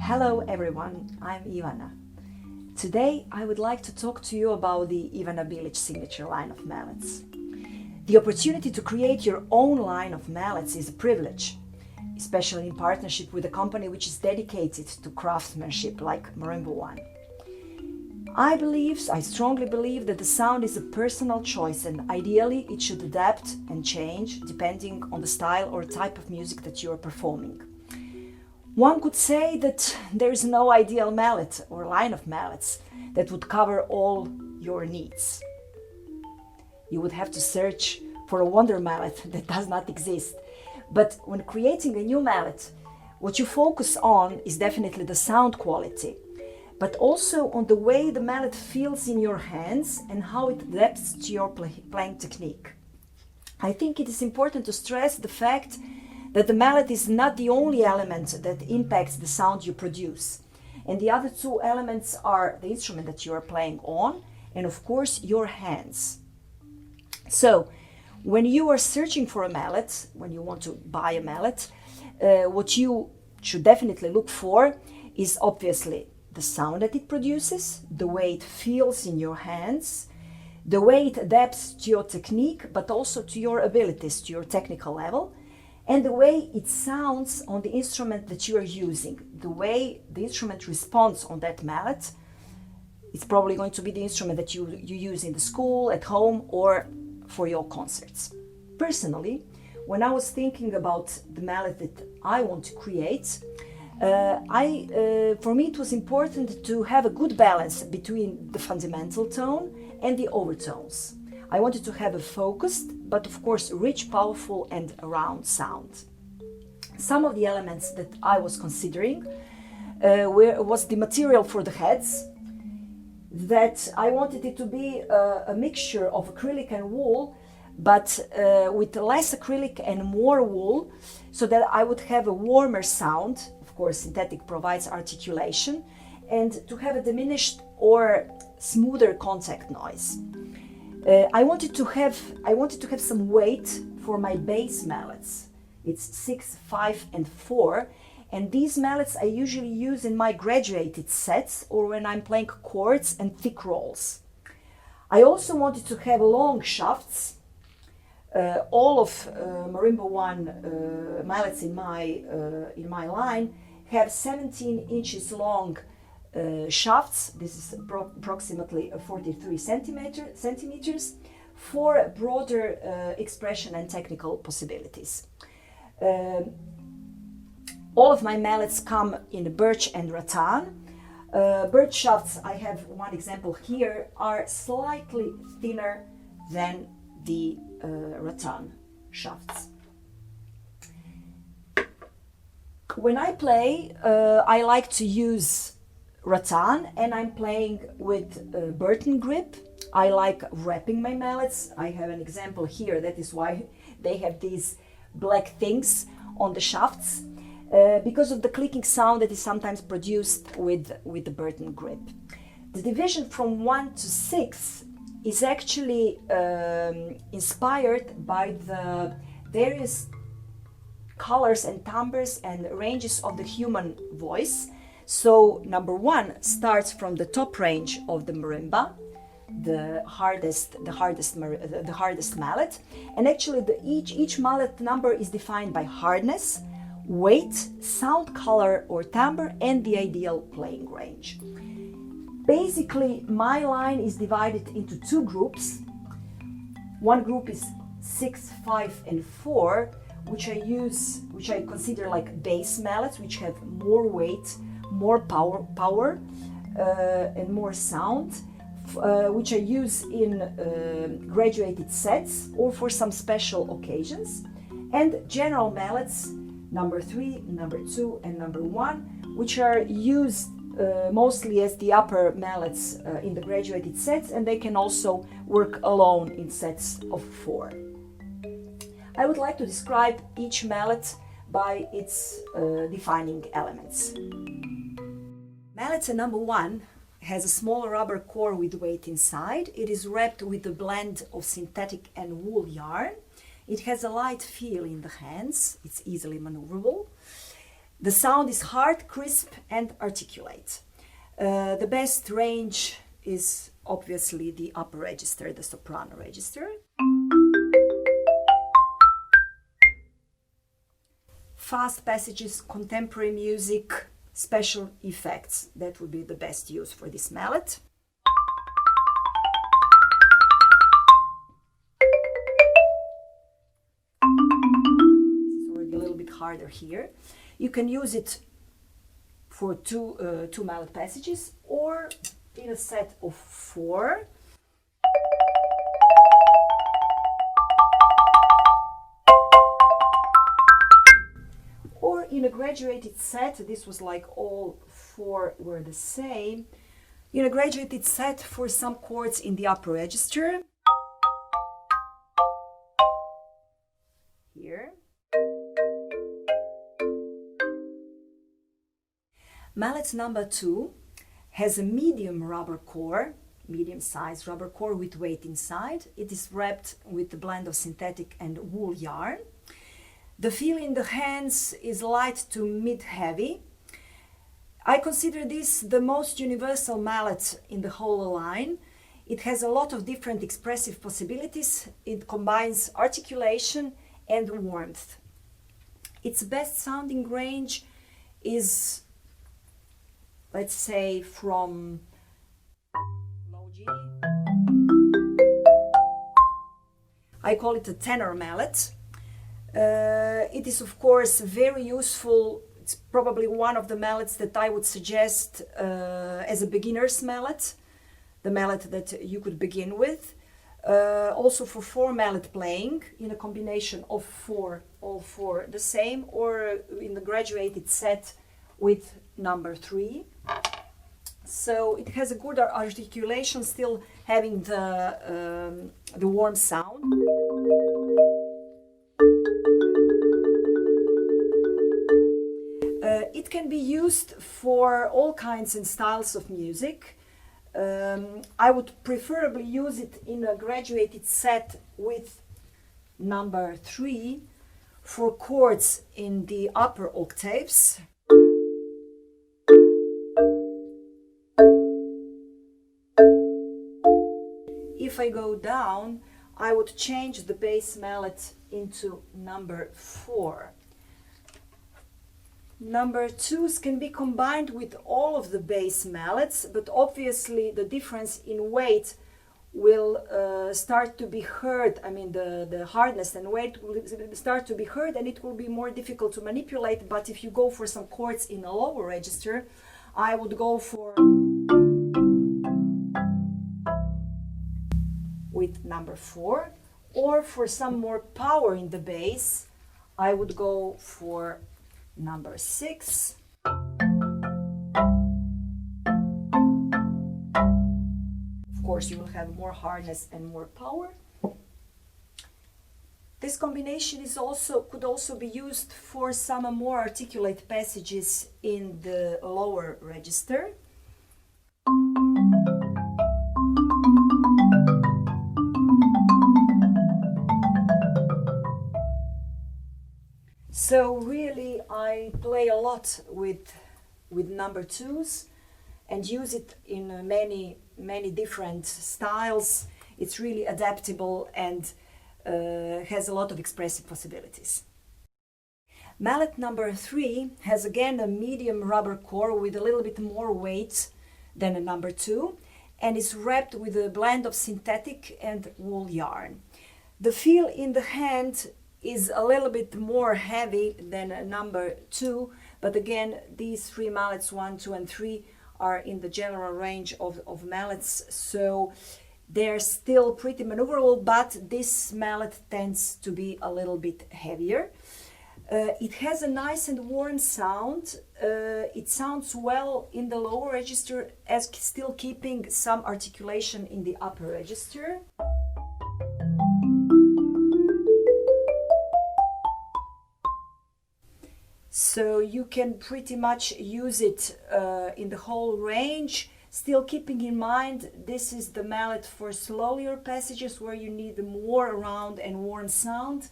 Hello everyone, I'm Ivana. Today I would like to talk to you about the Ivana Bilic signature line of mallets. The opportunity to create your own line of mallets is a privilege, especially in partnership with a company which is dedicated to craftsmanship like Marimba One. I strongly believe that the sound is a personal choice and ideally it should adapt and change depending on the style or type of music that you are performing. One could say that there is no ideal mallet or line of mallets that would cover all your needs. You would have to search for a wonder mallet that does not exist. But when creating a new mallet, what you focus on is definitely the sound quality, but also on the way the mallet feels in your hands and how it adapts to your playing technique. I think it is important to stress the fact that the mallet is not the only element that impacts the sound you produce. And the other two elements are the instrument that you are playing on and of course your hands. So when you are searching for a mallet, when you want to buy a mallet, what you should definitely look for is obviously the sound that it produces, the way it feels in your hands, the way it adapts to your technique, but also to your abilities, to your technical level, and the way it sounds on the instrument that you are using, the way the instrument responds on that mallet. It's probably going to be the instrument that you use in the school, at home, or for your concerts. Personally, when I was thinking about the mallet that I want to create, for me it was important to have a good balance between the fundamental tone and the overtones. I wanted to have a focused, but of course rich, powerful and round sound. Some of the elements that I was considering was the material for the heads, that I wanted it to be a mixture of acrylic and wool, but with less acrylic and more wool, so that I would have a warmer sound. Of course, synthetic provides articulation, and to have a diminished or smoother contact noise. I wanted to have some weight for my bass mallets. It's 6, 5 and 4, and these mallets I usually use in my graduated sets or when I'm playing chords and thick rolls. I also wanted to have long shafts. All of Marimba One mallets in my line have 17 inches long shafts. This is approximately 43 centimeters for broader expression and technical possibilities. All of my mallets come in birch and rattan. Birch shafts, I have one example here, are slightly thinner than the rattan shafts. When I play, I like to use rattan and I'm playing with Baritone grip. I like wrapping my mallets. I have an example here, that is why they have these black things on the shafts, because of the clicking sound that is sometimes produced with the Baritone grip. The division from 1 to 6 is actually inspired by the various colors and timbres and ranges of the human voice. So number 1 starts from the top range of the marimba, the hardest mallet, and actually each mallet number is defined by hardness, weight, sound color or timbre, and the ideal playing range. Basically, my line is divided into 2 groups. One group is 6, 5 and 4, which I consider like bass mallets, which have more weight, more power and more sound, which I use in graduated sets or for some special occasions, and general mallets number 3, number 2 and number 1, which are used mostly as the upper mallets in the graduated sets, and they can also work alone in sets of 4. I would like to describe each mallet by its defining elements. Mallet number 1 has a small rubber core with weight inside. It is wrapped with a blend of synthetic and wool yarn. It has a light feel in the hands. It's easily maneuverable. The sound is hard, crisp, and articulate. The best range is obviously the upper register, the soprano register. Fast passages, contemporary music, special effects, that would be the best use for this mallet. This is already a little bit harder here. You can use it for two mallet passages or in a set of 4. Or in a graduated set, this was like all 4 were the same. In a graduated set for some chords in the upper register. Here. Mallet number 2 has a medium rubber core, medium size rubber core with weight inside. It is wrapped with a blend of synthetic and wool yarn. The feel in the hands is light to mid-heavy. I consider this the most universal mallet in the whole line. It has a lot of different expressive possibilities. It combines articulation and warmth. Its best sounding range is, let's say, from low G. I call it a tenor mallet. It is of course very useful. It's probably one of the mallets that I would suggest as a beginner's mallet, the mallet that you could begin with. Also for 4 mallet playing in a combination of 4, all 4 the same, or in the graduated set with number 3. So it has a good articulation, still having the warm sound. It can be used for all kinds and styles of music. I would preferably use it in a graduated set with number 3 for chords in the upper octaves. If I go down, I would change the bass mallet into number 4. Number 2s can be combined with all of the bass mallets, but obviously the difference in weight will start to be heard. I mean, the hardness and weight will start to be heard, and it will be more difficult to manipulate. But if you go for some chords in a lower register, I would go for with number 4, or for some more power in the bass, I would go for number 6. Of course, you will have more hardness and more power. This combination could also be used for some more articulate passages in the lower register. So really, I play a lot with number 2s and use it in many different styles. It's really adaptable and has a lot of expressive possibilities. Mallet number 3 has again a medium rubber core with a little bit more weight than a number 2, and is wrapped with a blend of synthetic and wool yarn. The feel in the hand is a little bit more heavy than a number 2, but again, these 3 mallets, 1, 2, and 3, are in the general range of mallets, so they're still pretty maneuverable, but this mallet tends to be a little bit heavier. It has a nice and warm sound. It sounds well in the lower register, as still keeping some articulation in the upper register. So you can pretty much use it in the whole range, still keeping in mind this is the mallet for slower passages where you need more round and warm sound.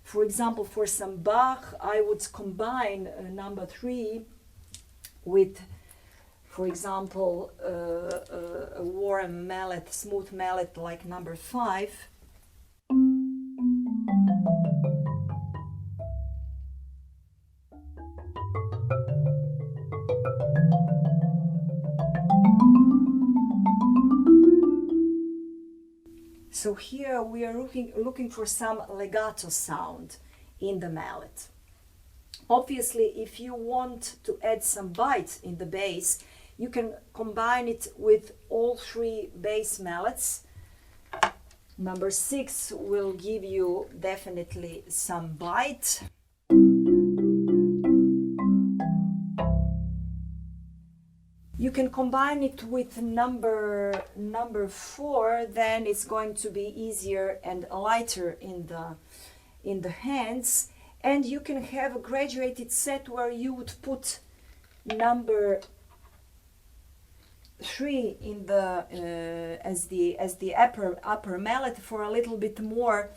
For example, for some Bach, I would combine number 3 with, for example, a warm mallet, smooth mallet like number 5. So here we are looking for some legato sound in the mallet. Obviously, if you want to add some bite in the bass, you can combine it with all 3 bass mallets. Number 6 will give you definitely some bite. You can combine it with number 4, then it's going to be easier and lighter in the hands. And you can have a graduated set where you would put number 3 in the as the upper mallet for a little bit more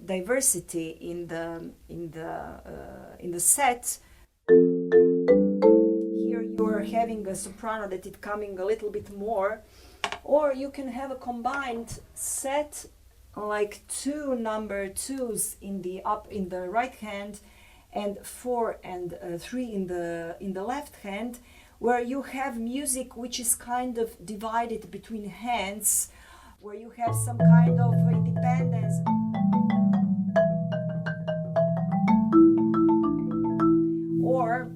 diversity in the set. Here you're having a soprano that is coming a little bit more, or you can have a combined set like 2 number 2s in the right hand and 4 and 3 in the left hand, where you have music which is kind of divided between hands, where you have some kind of independence. Or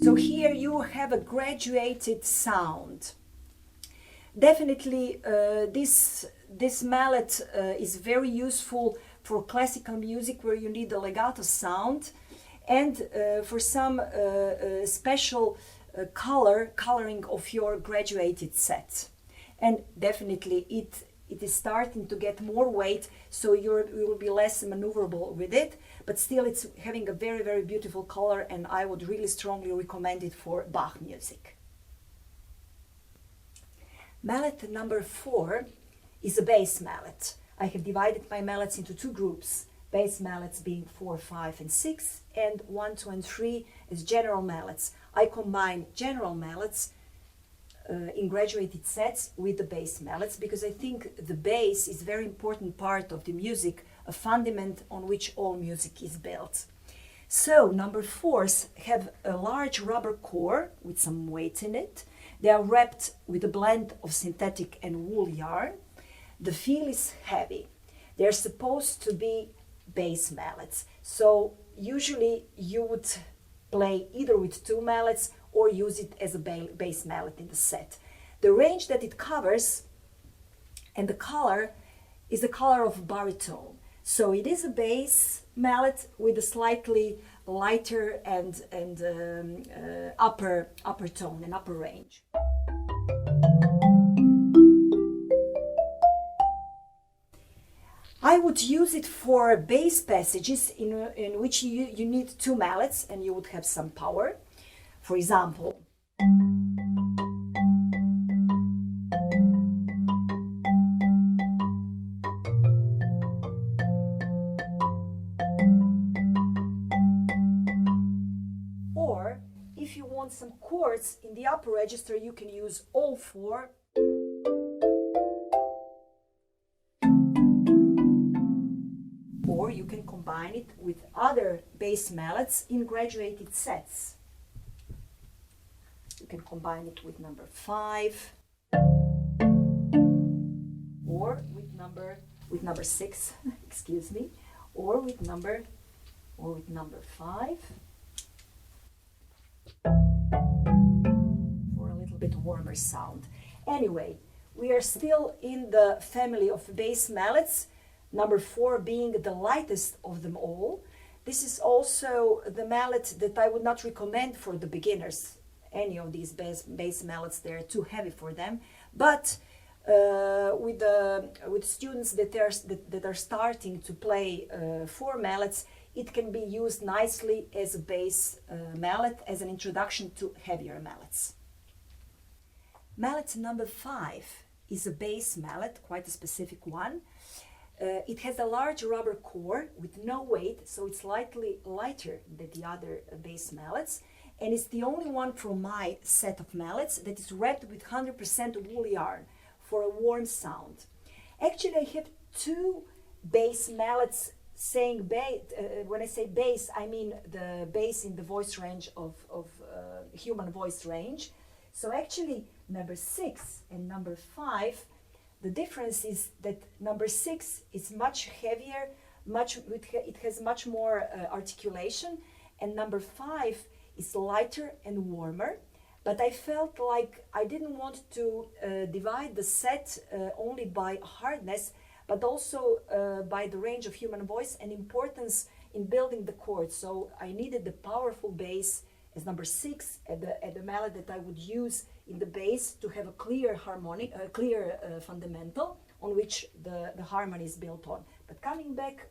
so here you have a graduated sound. Definitely this mallet is very useful for classical music where you need a legato sound, and for some special coloring of your graduated set. And definitely it is starting to get more weight, so you will be less maneuverable with it, but still it's having a very, very beautiful color, and I would really strongly recommend it for Bach music. Mallet number 4 is a bass mallet. I have divided my mallets into 2 groups, bass mallets being 4, 5 and 6, and 1, 2 and 3 as general mallets. I combine general mallets in graduated sets with the bass mallets, because I think the bass is a very important part of the music, a fundament on which all music is built. So number 4s have a large rubber core with some weight in it. They are wrapped with a blend of synthetic and wool yarn. The feel is heavy. They're supposed to be bass mallets. So usually you would play either with 2 mallets or use it as a bass mallet in the set. The range that it covers and the color is the color of baritone. So it is a bass mallet with a slightly lighter and upper tone and upper range. I would use it for bass passages in which you need 2 mallets and you would have some power. For example, or if you want some chords in the upper register, you can use all 4. Or you can combine it with other bass mallets in graduated sets. You can combine it with number 5 or with number 6, excuse me, or with number 5 for a little bit warmer sound. Anyway, we are still in the family of bass mallets, number 4 being the lightest of them all. This is also the mallet that I would not recommend for the beginners. Any of these bass mallets, they're too heavy for them. But with students that are starting to play 4 mallets, it can be used nicely as a bass mallet, as an introduction to heavier mallets. Mallet number 5 is a bass mallet, quite a specific one. It has a large rubber core with no weight, so it's slightly lighter than the other bass mallets, and it's the only one from my set of mallets that is wrapped with 100% wool yarn for a warm sound. Actually, I have 2 bass mallets saying bass. When I say bass, I mean the bass in the voice range of human voice range. So actually, number 6 and number 5, the difference is that number 6 is much heavier, it has much more articulation, and number 5 is lighter and warmer. But I felt like I didn't want to divide the set only by hardness, but also by the range of human voice and importance in building the chords. So I needed the powerful bass as number 6 at the mallet that I would use in the bass to have a clear harmonic, a clear fundamental on which the harmony is built on. But coming back,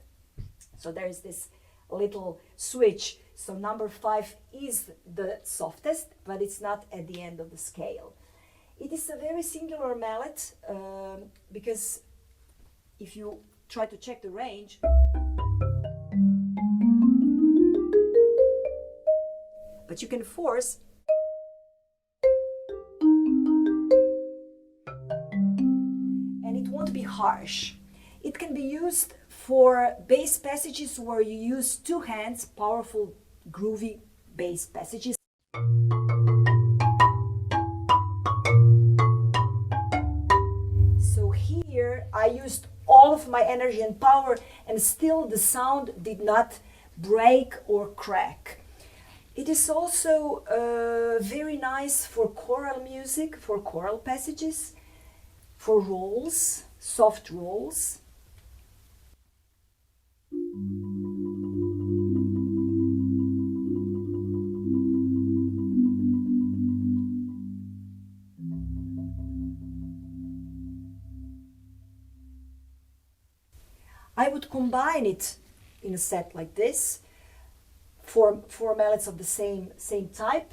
so there is this little switch. So number 5 is the softest, but it's not at the end of the scale. It is a very singular mallet because if you try to check the range, but you can force, and it won't be harsh. It can be used for bass passages where you use 2 hands, powerful, groovy bass passages. So here I used all of my energy and power, and still the sound did not break or crack. It is also very nice for choral music, for choral passages, for rolls, soft rolls. I would combine it in a set like this, four mallets of the same type.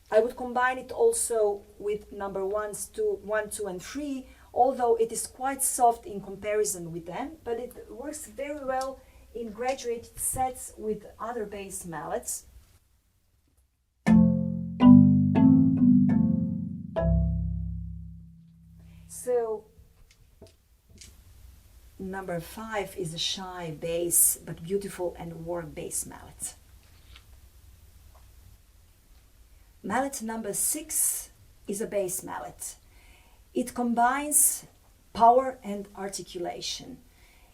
I would combine it also with number 1, 2, and 3, although it is quite soft in comparison with them, but it works very well in graduated sets with other bass mallets. So number 5 is a shy bass, but beautiful and warm bass mallet. Mallet number 6 is a bass mallet. It combines power and articulation.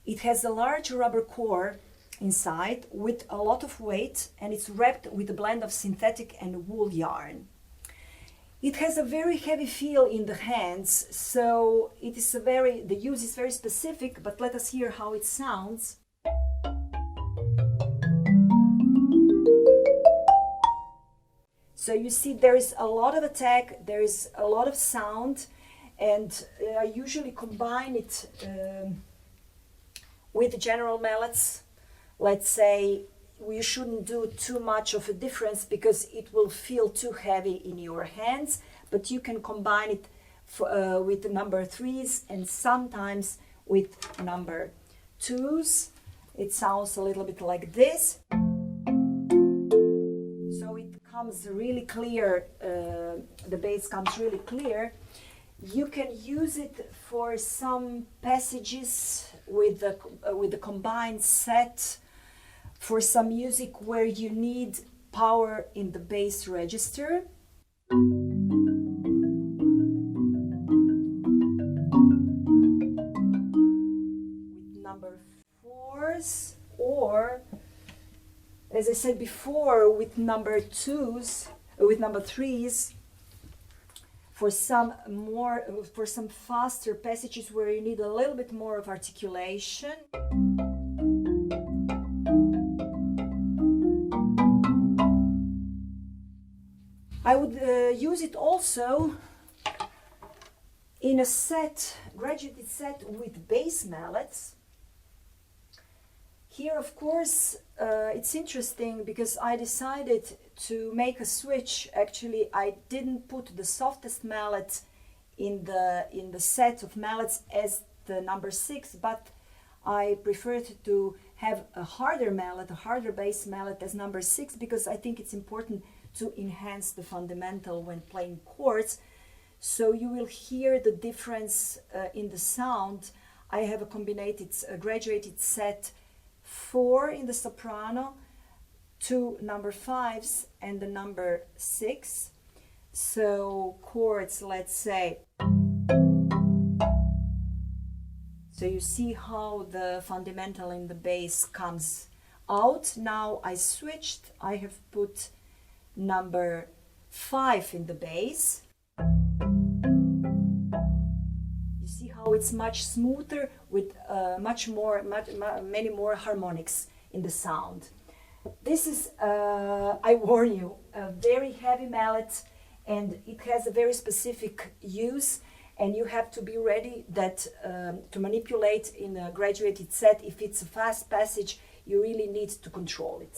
It has a large rubber core inside with a lot of weight, and it's wrapped with a blend of synthetic and wool yarn. It has a very heavy feel in the hands, so the use is very specific, but let us hear how it sounds. So you see there is a lot of attack, there is a lot of sound, and I usually combine it with general mallets. Let's say you shouldn't do too much of a difference because it will feel too heavy in your hands, but you can combine it with the number 3s and sometimes with number 2s. It sounds a little bit like this. So it comes really clear, the bass comes really clear. You can use it for some passages with the combined set, for some music where you need power in the bass register. With number 4s, or as I said before, with number 2s, with number 3s, for some faster passages where you need a little bit more of articulation. I would use it also in a set, graduated set with bass mallets. Here, of course, it's interesting because I decided to make a switch. Actually, I didn't put the softest mallet in the set of mallets as the number 6, but I preferred to have a harder mallet, a harder bass mallet as number 6, because I think it's important to enhance the fundamental when playing chords. So you will hear the difference in the sound. I have a graduated set 4 in the soprano, 2 number 5s, and the number 6. So chords, let's say. So you see how the fundamental in the bass comes out. Now I switched. I have put number 5 in the bass. You see how it's much smoother with many more harmonics in the sound. This is, I warn you, a very heavy mallet, and it has a very specific use, and you have to be ready that to manipulate in a graduated set. If it's a fast passage, you really need to control it.